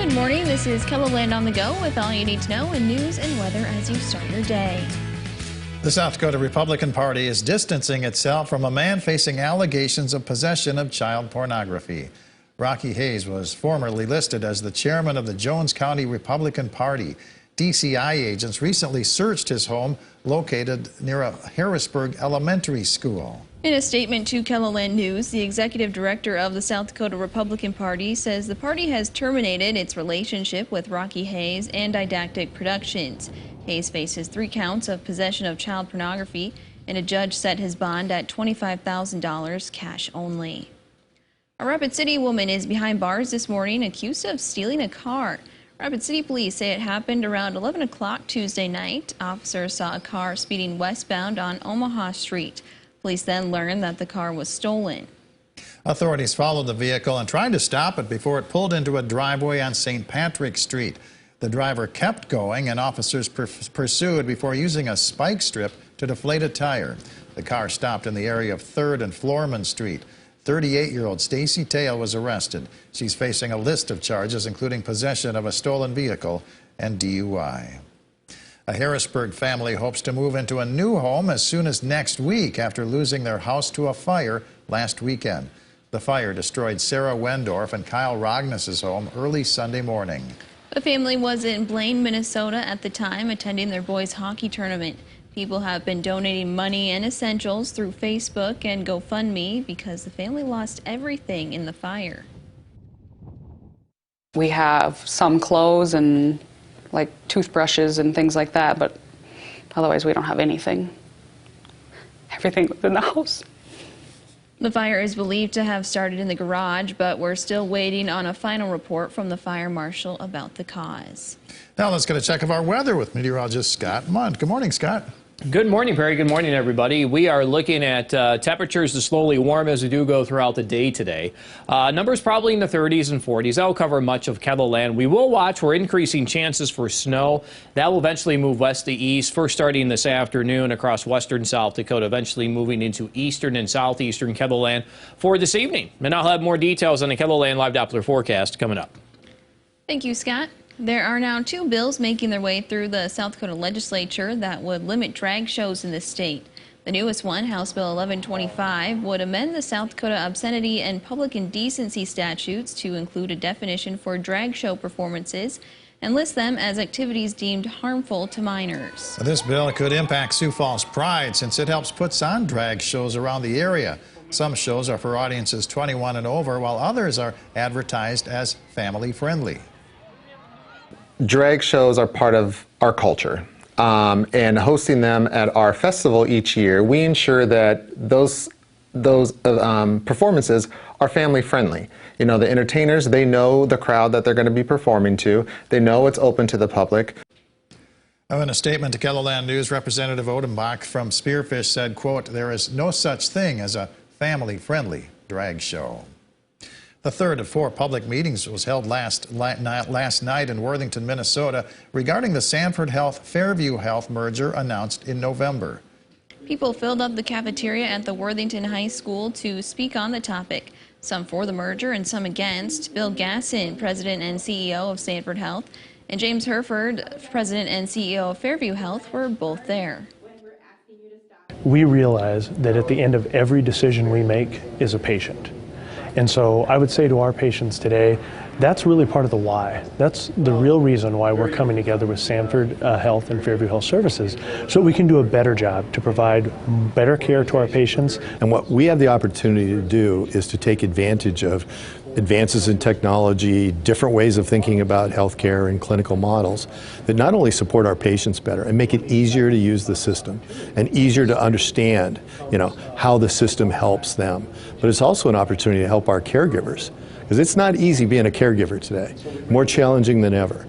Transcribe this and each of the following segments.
Good morning. This is KELOLAND on the go with all you need to know in news and weather as you start your day. The South Dakota Republican Party is distancing itself from a man facing allegations of possession of child pornography. Rocky Hayes was formerly listed as the chairman of the Jones County Republican Party. DCI agents recently searched his home located near a Harrisburg elementary school. In a statement to KELOLAND News, the executive director of the South Dakota Republican Party says the party has terminated its relationship with Rocky Hayes and Didactic Productions. Hayes faces 3 counts of possession of child pornography, and a judge set his bond at $25,000 cash only. A Rapid City woman is behind bars this morning accused of stealing a car. Rapid City police say it happened around 11 o'clock Tuesday night. Officers saw a car speeding westbound on Omaha Street. Police then learned that the car was stolen. Authorities followed the vehicle and tried to stop it before it pulled into a driveway on St. Patrick Street. The driver kept going and officers pursued before using a spike strip to deflate a tire. The car stopped in the area of 3rd and Floorman Street. 38-year-old Stacy Tail was arrested. She's facing a list of charges including possession of a stolen vehicle and DUI. A Harrisburg family hopes to move into a new home as soon as next week after losing their house to a fire last weekend. The fire destroyed Sarah Wendorf and Kyle Rognus' home early Sunday morning. The family was in Blaine, Minnesota at the time, attending their boys' hockey tournament. People have been donating money and essentials through Facebook and GoFundMe because the family lost everything in the fire. We have some clothes and like toothbrushes and things like that, but otherwise we don't have anything. Everything was in the house. The fire is believed to have started in the garage, but we're still waiting on a final report from the fire marshal about the cause. Now let's get a check of our weather with meteorologist Scott Munt. Good morning, Scott. Good morning, Perry. Good morning, everybody. We are looking at temperatures to slowly warm as we do go throughout the day today. Numbers probably in the 30s and 40s. That will cover much of KELOLAND. We will watch for increasing chances for snow. That will eventually move west to east, first starting this afternoon across western South Dakota, eventually moving into eastern and southeastern KELOLAND for this evening. And I'll have more details on the KELOLAND Live Doppler forecast coming up. Thank you, Scott. There are now 2 bills making their way through the South Dakota legislature that would limit drag shows in the state. The newest one, House Bill 1125, would amend the South Dakota obscenity and public indecency statutes to include a definition for drag show performances and list them as activities deemed harmful to minors. This bill could impact Sioux Falls Pride since it helps put on drag shows around the area. Some shows are for audiences 21 and over, while others are advertised as family-friendly. Drag shows are part of our culture, and hosting them at our festival each year, we ensure that those performances are family friendly. You know, the entertainers, they know the crowd that they're going to be performing to. They know it's open to the public. In a statement to KELOLAND News, Representative Odenbach from Spearfish said, quote, "There is no such thing as a family-friendly drag show." The third of 4 public meetings was held last night in Worthington, Minnesota, regarding the Sanford Health Fairview Health merger announced in November. People filled up the cafeteria at the Worthington High School to speak on the topic, some for the merger and some against. Bill Gasson, President and CEO of Sanford Health, and James Herford, President and CEO of Fairview Health, were both there. We realize that at the end of every decision we make is a patient. And so I would say to our patients today, that's really part of the why. That's the real reason why we're coming together with Sanford Health and Fairview Health Services, so we can do a better job to provide better care to our patients. And what we have the opportunity to do is to take advantage of advances in technology, different ways of thinking about healthcare and clinical models that not only support our patients better and make it easier to use the system and easier to understand, how the system helps them, but it's also an opportunity to help our caregivers, because it's not easy being a caregiver today, more challenging than ever.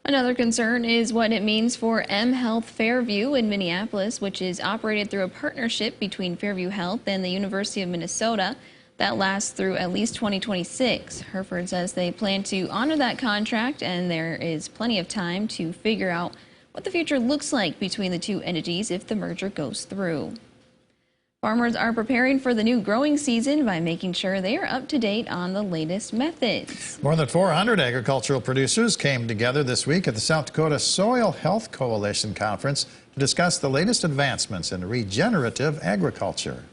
Another concern is what it means for M Health Fairview in Minneapolis, which is operated through a partnership between Fairview Health and the University of Minnesota. That lasts through at least 2026. Herford says they plan to honor that contract, and there is plenty of time to figure out what the future looks like between the 2 entities if the merger goes through. Farmers are preparing for the new growing season by making sure they are up to date on the latest methods. More than 400 agricultural producers came together this week at the South Dakota Soil Health Coalition Conference to discuss the latest advancements in regenerative agriculture.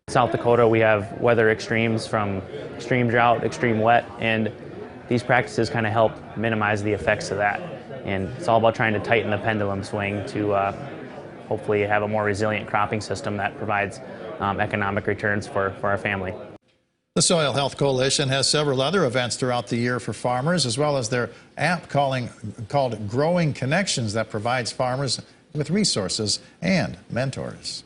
In South Dakota, we have weather extremes from extreme drought, extreme wet, and these practices kind of help minimize the effects of that. And it's all about trying to tighten the pendulum swing to hopefully have a more resilient cropping system that provides economic returns for our family. The Soil Health Coalition has several other events throughout the year for farmers, as well as their app called Growing Connections that provides farmers with resources and mentors.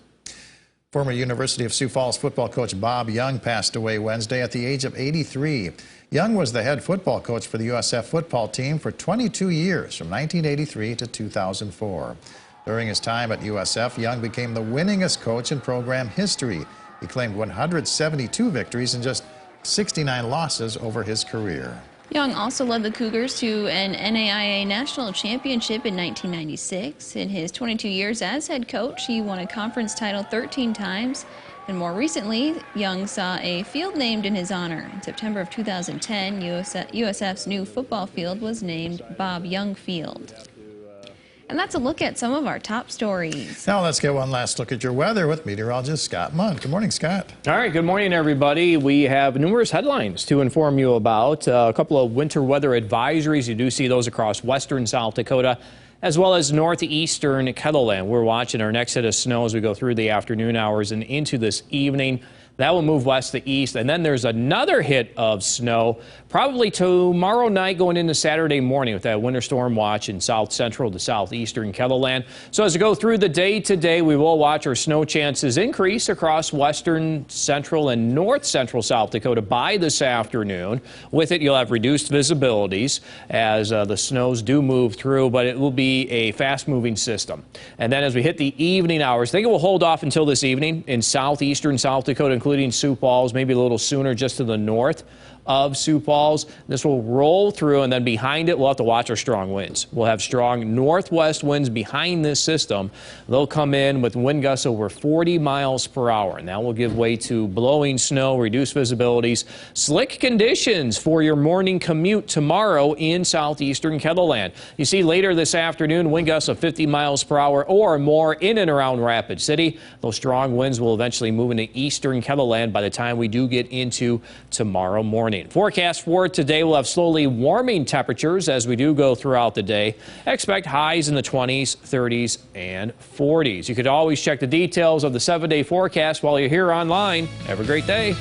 Former University of Sioux Falls football coach Bob Young passed away Wednesday at the age of 83. Young was the head football coach for the USF football team for 22 years, from 1983 to 2004. During his time at USF, Young became the winningest coach in program history. He claimed 172 victories and just 69 losses over his career. Young also led the Cougars to an NAIA national championship in 1996. In his 22 years as head coach, he won a conference title 13 times. And more recently, Young saw a field named in his honor. In September of 2010, USF's new football field was named Bob Young Field. And that's a look at some of our top stories. Now let's get one last look at your weather with meteorologist Scott Mundt. Good morning, Scott. All right, good morning, everybody. We have numerous headlines to inform you about. A couple of winter weather advisories. You do see those across western South Dakota, as well as northeastern Kettleland. We're watching our next hit of snow as we go through the afternoon hours and into this evening. That will move west to east, and then there's another hit of snow probably tomorrow night going into Saturday morning with that winter storm watch in south central to southeastern Kettleland. So as we go through the day today, we will watch our snow chances increase across western, central, and north central South Dakota by this afternoon. With it, you'll have reduced visibilities as the snows do move through, but it will be a fast-moving system. And then as we hit the evening hours, I think it will hold off until this evening in southeastern South Dakota, including Sioux Falls, maybe a little sooner just to the north of Sioux Falls. This will roll through, and then behind it, we'll have to watch our strong winds. We'll have strong northwest winds behind this system. They'll come in with wind gusts over 40 miles per hour, and that will give way to blowing snow, reduced visibilities, slick conditions for your morning commute tomorrow in southeastern Kettleland. You see later this afternoon, wind gusts of 50 miles per hour or more in and around Rapid City. Those strong winds will eventually move into eastern Kettleland by the time we do get into tomorrow morning. Forecast for today, we'll have slowly warming temperatures as we do go throughout the day. Expect highs in the 20s, 30s, and 40s. You could always check the details of the 7-day forecast while you're here online. Have a great day.